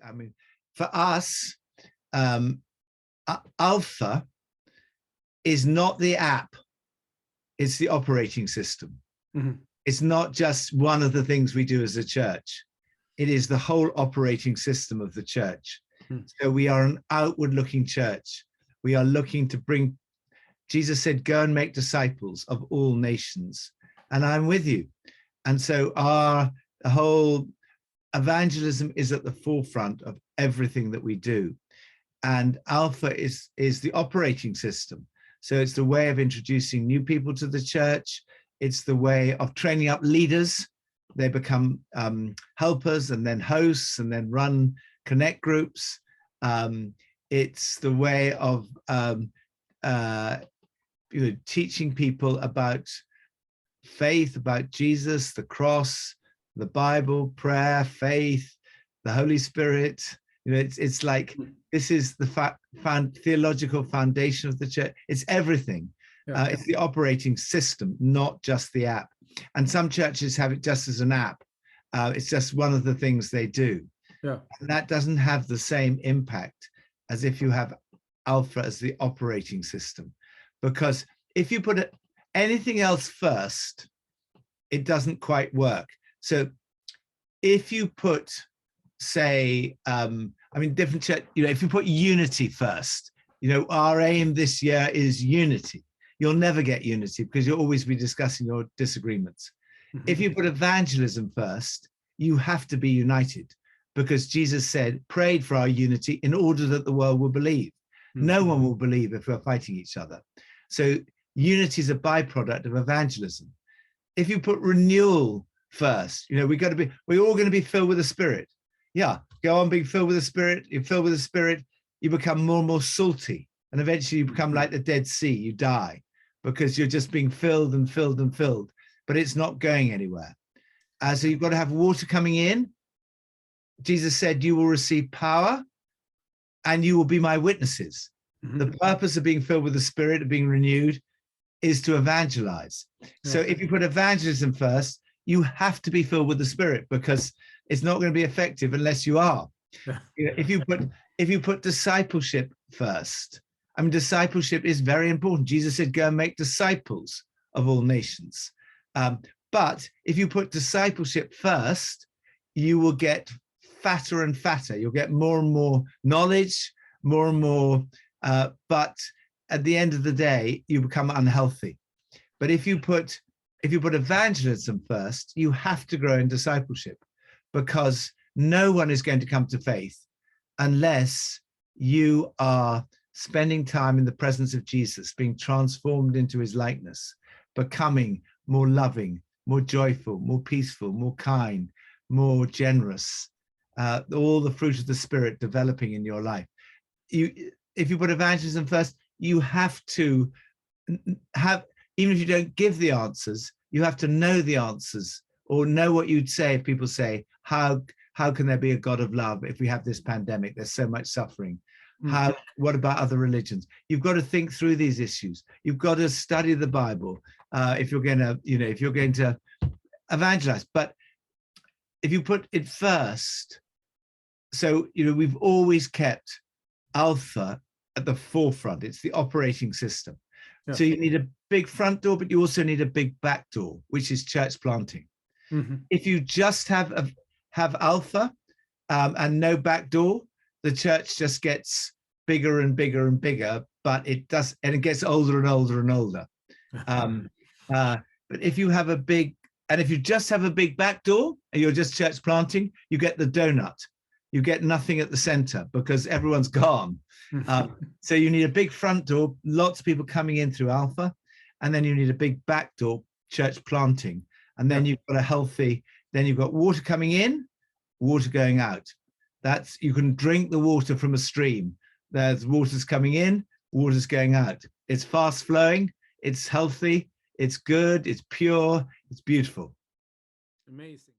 I mean, for us, Alpha is not the app, it's the operating system. Mm-hmm. It's not just one of the things we do as a church. It is the whole operating system of the church. So we are an outward-looking church. We are looking to bring, Jesus said, go and make disciples of all nations. And I'm with you. And so the whole evangelism is at the forefront of everything that we do. And Alpha is the operating system. So it's the way of introducing new people to the church. It's the way of training up leaders. They become helpers and then hosts and then run connect groups. It's the way of teaching people about faith, about Jesus, the cross, the Bible, prayer, faith, the Holy Spirit. It's like this is the theological foundation of the church. It's everything. It's the operating system, not just the app. And some churches have it just as an app. It's just one of the things they do. Yeah. And that doesn't have the same impact as if you have Alpha as the operating system. Because if you put anything else first, it doesn't quite work. So if you put, say, different church, if you put unity first, our aim this year is unity. You'll never get unity because you'll always be discussing your disagreements. Mm-hmm. If you put evangelism first, you have to be united because Jesus said, prayed for our unity in order that the world will believe. Mm-hmm. No one will believe if we're fighting each other. So unity is a byproduct of evangelism. If you put renewal first, we're all going to be filled with the Spirit. Yeah, go on being filled with the Spirit. You're filled with the Spirit, you become more and more salty. And eventually you become like the Dead Sea, you die. Because you're just being filled and filled and filled, but it's not going anywhere. So you've got to have water coming in. Jesus said, you will receive power and you will be my witnesses. Mm-hmm. The purpose of being filled with the Spirit, of being renewed, is to evangelize. Yeah. So if you put evangelism first, you have to be filled with the Spirit because it's not going to be effective unless you are. If you put discipleship first, discipleship is very important. Jesus said, go and make disciples of all nations. But if you put discipleship first, you will get fatter and fatter. You'll get more and more knowledge, more and more, but at the end of the day, you become unhealthy. But if you put evangelism first, you have to grow in discipleship because no one is going to come to faith unless you are spending time in the presence of Jesus, being transformed into his likeness, becoming more loving, more joyful, more peaceful, more kind, more generous, all the fruit of the Spirit developing in your life. If you put evangelism first, you have to have, even if you don't give the answers, you have to know the answers or know what you'd say if people say, how can there be a God of love if we have this pandemic? There's so much suffering. What about other religions? You've got to think through these issues. You've got to study the Bible if you're going to evangelize. But if you put it first, so we've always kept Alpha at the forefront. It's the operating system. Yeah. So you need a big front door, but you also need a big back door, which is church planting. Mm-hmm. If you just have Alpha and no back door, the church just gets bigger and bigger and bigger, but it gets older and older and older. But if you have if you just have a big back door and you're just church planting, you get the donut. You get nothing at the center because everyone's gone. So you need a big front door, lots of people coming in through Alpha, and then you need a big back door, church planting. And then you've got then you've got water coming in, water going out. You can drink the water from a stream. There's water's coming in, water's going out. It's fast flowing, it's healthy, it's good, it's pure, it's beautiful. Amazing.